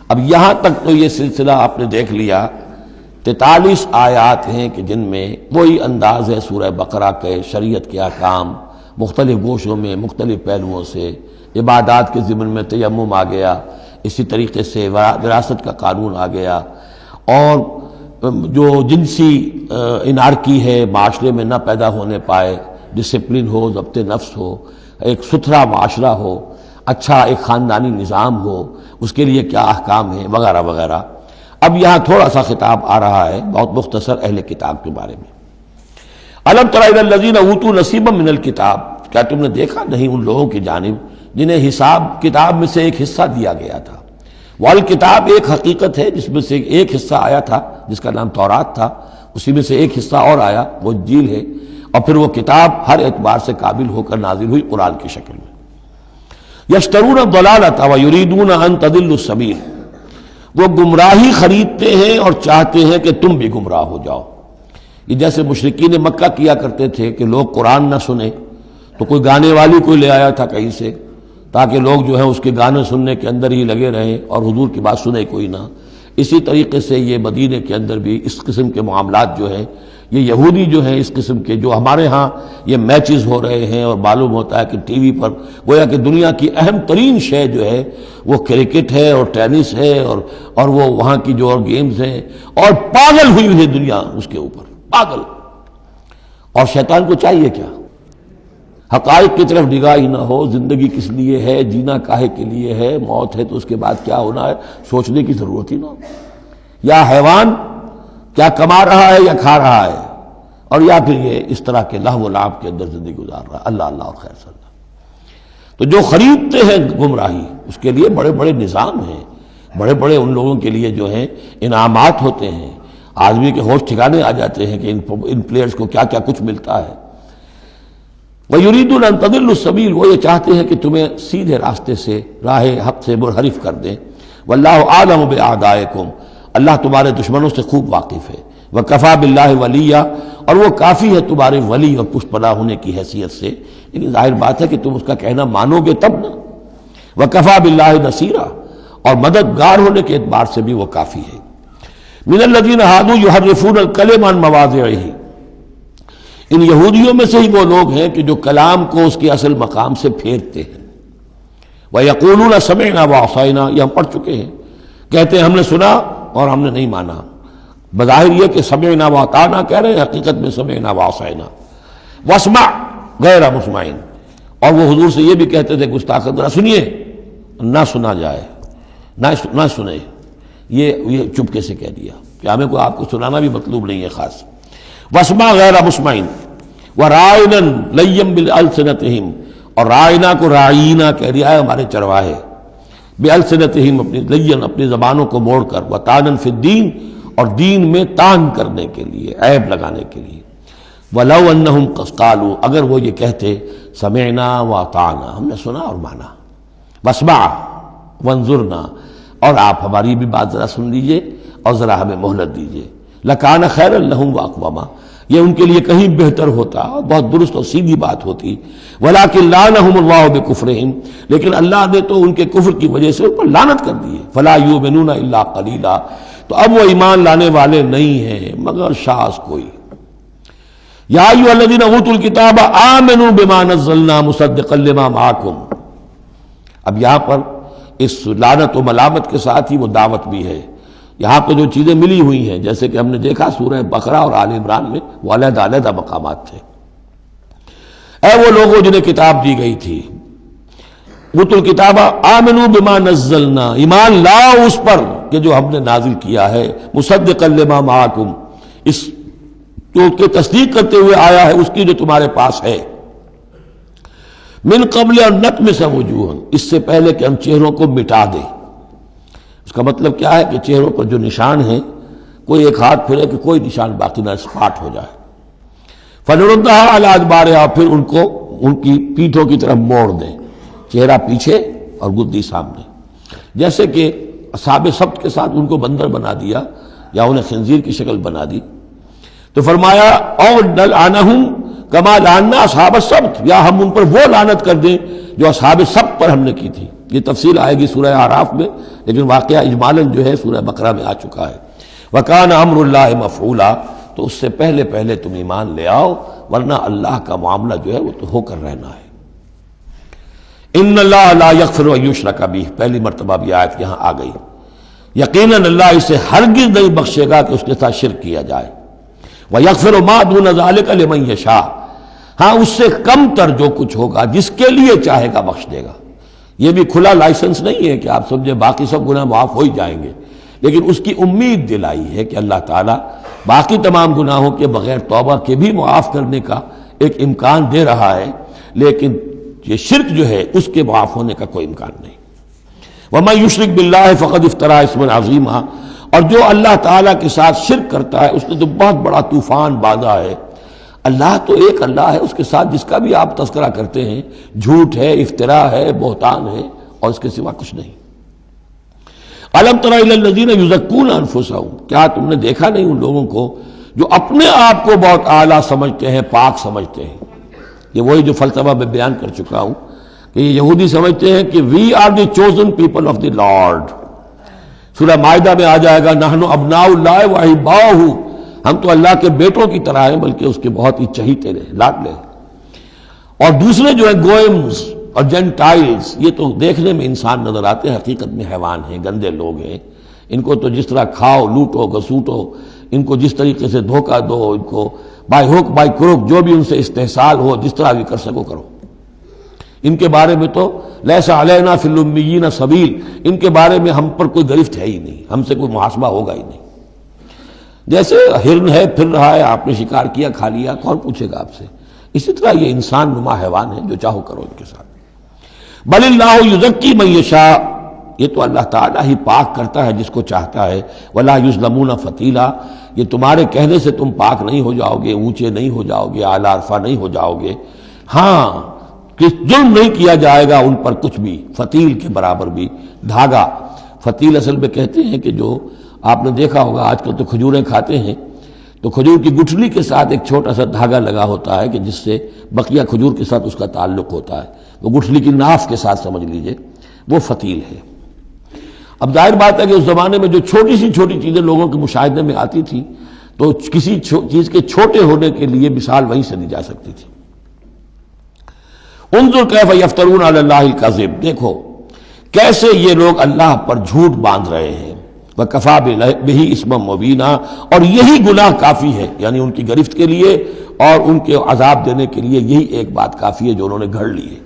اب یہاں تک تو یہ سلسلہ آپ نے دیکھ لیا، 43 آیات ہیں کہ جن میں وہی انداز ہے سورہ بقرہ کے، شریعت کے احکام مختلف گوشوں میں مختلف پہلوؤں سے، عبادات کے ضمن میں تیمم آ گیا، اسی طریقے سے وراثت کا قانون آ گیا، اور جو جنسی انارکی ہے معاشرے میں نہ پیدا ہونے پائے، ڈسپلن ہو، ضبط نفس ہو، ایک ستھرا معاشرہ ہو، اچھا ایک خاندانی نظام ہو، اس کے لیے کیا احکام ہیں وغیرہ وغیرہ۔ اب یہاں تھوڑا سا خطاب آ رہا ہے بہت مختصر اہل کتاب کے بارے میں۔ الم تر الی الذین اوتوا نصیبا من الکتاب، کیا تم نے دیکھا نہیں ان لوگوں کی جانب جنہیں حساب کتاب میں سے ایک حصہ دیا گیا تھا۔ والکتاب ایک حقیقت ہے جس میں سے ایک حصہ آیا تھا جس کا نام تورات تھا، اسی میں سے ایک حصہ اور آیا وہ انجیل ہے، اور پھر وہ کتاب ہر اعتبار سے قابل ہو کر نازل ہوئی قرآن کی شکل میں۔ یشترون الضلالۃ ویریدون ان تضلوا السبیل، وہ گمراہی خریدتے ہیں اور چاہتے ہیں کہ تم بھی گمراہ ہو جاؤ۔ یہ جیسے مشرکین مکہ کیا کرتے تھے کہ لوگ قرآن نہ سنیں تو کوئی گانے والی کوئی لے آیا تھا کہیں سے، تاکہ لوگ جو ہے اس کے گانے سننے کے اندر ہی لگے رہیں اور حضور کی بات سنے کوئی نہ۔ اسی طریقے سے یہ مدینے کے اندر بھی اس قسم کے معاملات جو ہیں، یہ یہودی جو ہیں اس قسم کے، جو ہمارے ہاں یہ میچز ہو رہے ہیں اور معلوم ہوتا ہے کہ ٹی وی پر گویا کہ دنیا کی اہم ترین شے جو ہے وہ کرکٹ ہے اور ٹینس ہے اور وہ وہاں کی جو اور گیمز ہیں، اور پاگل ہوئی ہے دنیا اس کے اوپر، پاگل۔ اور شیطان کو چاہیے کیا؟ حقائق کی طرف نگاہ ہی نہ ہو، زندگی کس لیے ہے، جینا کاہے کے لیے ہے، موت ہے تو اس کے بعد کیا ہونا ہے، سوچنے کی ضرورت ہی نہ ہو۔ یا حیوان کیا کما رہا ہے یا کھا رہا ہے، اور یا پھر یہ اس طرح کے لہو و لعب کے اندر زندگی گزار رہا ہے۔ اللہ اللہ اور خیر صلی اللہ۔ تو جو خریدتے ہیں گمراہی، اس کے لیے بڑے بڑے نظام ہیں، بڑے بڑے ان لوگوں کے لیے جو ہیں انعامات ہوتے ہیں، آدمی کے ہوش ٹھکانے آ جاتے ہیں کہ ان پلیئرز کو کیا کیا کچھ ملتا ہے۔ وَيُرِيدُونَ أَن تَضِلُّوا السَّبِيلَ، وہ یہ چاہتے ہیں کہ تمہیں سیدھے راستے سے، راہ حق سے منحرف کر دیں۔ وَاللَّهُ أَعْلَمُ بِأَعْدَائِكُمْ، اللہ تمہارے دشمنوں سے خوب واقف ہے۔ وَكَفَى بِاللَّهِ وَلِيًّا، اور وہ کافی ہے تمہارے ولی اور پشت پناہ ہونے کی حیثیت سے، لیکن ظاہر بات ہے کہ تم اس کا کہنا مانو گے تب نا۔ وَكَفَى بِاللَّهِ نَصِيرًا، اور مددگار ہونے کے اعتبار سے بھی وہ کافی ہے۔ مِنَ الَّذِينَ هَادُوا يُحَرِّفُونَ الْكَلِمَ عَن مَّوَاضِعِهِ، ان یہودیوں میں سے ہی وہ لوگ ہیں کہ جو کلام کو اس کے اصل مقام سے پھیرتے ہیں۔ وَيَقُولُونَ سَمِعْنَا وَعَصَيْنَا، یہ ہم پڑھ چکے ہیں، کہتے ہیں ہم نے سنا اور ہم نے نہیں مانا۔ بظاہر یہ کہ سمعنا وَأَطَعْنَا کہہ رہے ہیں، حقیقت میں سمعنا وَعَصَيْنَا۔ وَاسْمَعْ غَيْرَ مُسْمَعٍ، اور وہ حضور سے یہ بھی کہتے تھے گستاخ نہ سنیے، نہ سنا جائے، نہ سنے۔ یہ چپکے سے کہہ دیا کہ ہمیں کوئی آپ کو سنانا بھی مطلوب نہیں ہے خاص۔ وَاسْمَعْ غَيْرَ مُسْمَعٍ وَرَاعِنًا لَيًّا بِأَلْسِنَتِهِمْ، اور رائنا کو رائینا کہہ دیا ہے ہمارے چرواہے، بِأَلْسِنَتِهِمْ اپنی لین اپنی زبانوں کو موڑ کر، وَطَعْنًا فِي الدِّينِ، اور دین میں طعن کرنے کے لیے، عیب لگانے کے لیے۔ وَلَوْ أَنَّهُمْ قَالُوا، اگر وہ یہ کہتے سمعنا وَأَطَعْنَا، ہم نے سنا اور مانا، وَاسْمَعْ وَانظُرْنَا، اور آپ ہماری بھی بات ذرا سن لیجئے اور ذرا ہمیں مہلت دیجئے، لَكَانَ خَيْرًا لَهُمْ وَأَقْوَمَ، یہ ان کے لیے کہیں بہتر ہوتا، بہت درست اور سیدھی بات ہوتی۔ وَلَكِنْ لَعَنَهُمُ اللَّهُ بِكُفْرِهِمْ، لیکن اللہ نے تو ان کے کفر کی وجہ سے ان پر لعنت کر دی ہے۔ فَلَا يُؤْمِنُونَ إِلَّا قَلِيلًا، تو اب وہ ایمان لانے والے نہیں ہیں مگر شاذ کوئی۔ یا ایھا الذین اوتوا الکتاب آمنوا بما نزلنا مصدقا لما معکم، اب یہاں پر اس لعنت و ملامت کے ساتھ ہی وہ دعوت بھی ہے۔ یہاں پہ جو چیزیں ملی ہوئی ہیں، جیسے کہ ہم نے دیکھا سورہ بقرہ اور آل عمران میں، وہ علیحدہ علیحدہ مقامات تھے۔ اے وہ لوگوں جنہیں کتاب دی گئی تھی، اوتوا الکتاب آمنوا بما نزلنا، ایمان لاؤ اس پر کہ جو ہم نے نازل کیا ہے، مصدقا لما معکم، اس جو کہ تصدیق کرتے ہوئے آیا ہے اس کی جو تمہارے پاس ہے۔ من قبل ان نطمس وجوہا، اس سے پہلے کہ ہم چہروں کو مٹا دیں۔ اس کا مطلب کیا ہے کہ چہروں پر جو نشان ہیں، کوئی ایک ہاتھ پھرے کہ کوئی نشان باقی نہ، اسپاٹ ہو جائے۔ فنردھا علی ادبارہا، پھر ان کو ان کی پیٹھوں کی طرف موڑ دیں، چہرہ پیچھے اور گدی سامنے۔ جیسے کہ اصحاب سبت کے ساتھ ان کو بندر بنا دیا یا انہیں خنزیر کی شکل بنا دی، تو فرمایا او نلعنہم کما لعنا اصحاب السبت، یا ہم ان پر وہ لعنت کر دیں جو اصحاب سبت پر ہم نے کی تھی۔ یہ تفصیل آئے گی سورہ اعراف میں، لیکن واقعہ اجمالاً جو ہے سورہ بقرہ میں آ چکا ہے۔ وَكَانَ أَمْرُ اللَّهِ مَفْعُولًا، تو اس سے پہلے تم ایمان لے آؤ، ورنہ اللہ کا معاملہ جو ہے وہ تو ہو کر رہنا ہے۔ ان اللہ لا یغفر ان یشرک بہ، پہلی مرتبہ بھی آیت یہاں آ گئی۔ یقیناً اللہ اسے ہرگز نہیں بخشے گا کہ اس کے ساتھ شرک کیا جائے۔ وَيَغْفِرُ مَا دُونَ ذَلِكَ لِمَن یشاء، ہاں اس سے کم تر جو کچھ ہوگا جس کے لیے چاہے گا بخش دے گا۔ یہ بھی کھلا لائسنس نہیں ہے کہ آپ سمجھے باقی سب گناہ معاف ہو ہی جائیں گے، لیکن اس کی امید دلائی ہے کہ اللہ تعالیٰ باقی تمام گناہوں کے بغیر توبہ کے بھی معاف کرنے کا ایک امکان دے رہا ہے، لیکن یہ شرک جو ہے اس کے معاف ہونے کا کوئی امکان نہیں۔ وَمَن يُشْرِكْ بِاللَّهِ فَقَدِ افْتَرَىٰ اِثْمًا عَظِيمًا، اور جو اللہ تعالیٰ کے ساتھ شرک کرتا ہے اس نے تو بہت بڑا طوفان باندھا ہے۔ اللہ تو ایک اللہ ہے، اس کے ساتھ جس کا بھی آپ تذکرہ کرتے ہیں جھوٹ ہے، افتراء ہے، بہتان ہے، اور اس کے سوا کچھ نہیں۔ أَلَمْ تَرَ إِلَى الَّذِينَ يُزَكُّونَ أَنفُسَهُمْ، کیا تم نے دیکھا نہیں ان لوگوں کو جو اپنے آپ کو بہت اعلیٰ سمجھتے ہیں، پاک سمجھتے ہیں؟ یہ وہی جو فلسفہ میں بیان کر چکا ہوں کہ یہ یہودی سمجھتے ہیں کہ we are the chosen people of the lord. سورہ مائدہ میں آ جائے گا نحن ابناء اللہ واحباؤہ، ہم تو اللہ کے بیٹوں کی طرح ہیں، بلکہ اس کے بہت ہی چہیتے ہیں، لاڈلے ہیں۔ اور دوسرے جو ہیں گوئمز اور جینٹائلز، یہ تو دیکھنے میں انسان نظر آتے ہیں، حقیقت میں حیوان ہیں، گندے لوگ ہیں۔ ان کو تو جس طرح کھاؤ، لوٹو، گسوٹو، ان کو جس طریقے سے دھوکہ دو، ان کو بائی ہوک بائی کروک جو بھی ان سے استحصال ہو، جس طرح بھی کر سکو کرو۔ ان کے بارے میں تو لیس علینا فی الامیین سبیل، ان کے بارے میں ہم پر کوئی گرفت ہے ہی نہیں، ہم سے کوئی محاسبہ ہوگا ہی نہیں۔ جیسے ہرن ہے، پھر رہا ہے، آپ نے شکار کیا، کھا لیا، کون پوچھے گا آپ سے؟ اسی طرح یہ انسان نما حیوان ہے، جو چاہو کرو ان کے ساتھ۔ بل اللہ یزکی من یشاء، یہ تو اللہ تعالیٰ ہی پاک کرتا ہے جس کو چاہتا ہے۔ ولا یظلمون فتیلا، یہ تمہارے کہنے سے تم پاک نہیں ہو جاؤ گے، اونچے نہیں ہو جاؤ گے، اعلیٰ عرفہ نہیں ہو جاؤ گے۔ ہاں کہ ظلم نہیں کیا جائے گا ان پر کچھ بھی، فتیل کے برابر بھی۔ دھاگا، فتیل اصل میں کہتے ہیں کہ جو آپ نے دیکھا ہوگا آج کل تو کھجوریں کھاتے ہیں تو کھجور کی گٹھلی کے ساتھ ایک چھوٹا سا دھاگا لگا ہوتا ہے کہ جس سے بقیہ کھجور کے ساتھ اس کا تعلق ہوتا ہے، وہ گٹھلی کی ناف کے ساتھ سمجھ لیجئے، وہ فتیل ہے۔ اب ظاہر بات ہے کہ اس زمانے میں جو چھوٹی سی چھوٹی چیزیں لوگوں کے مشاہدے میں آتی تھی تو کسی چیز کے چھوٹے ہونے کے لیے مثال وہیں سے دی جا سکتی تھی۔ انظر کیف یفترون علی اللہ الکذب، دیکھو کیسے یہ لوگ اللہ پر جھوٹ باندھ رہے ہیں۔ وکفیٰ بہ اسما مبینا، اور یہی گناہ کافی ہے، یعنی ان کی گرفت کے لیے اور ان کے عذاب دینے کے لیے یہی ایک بات کافی ہے جو انہوں نے گھڑ لی ہے۔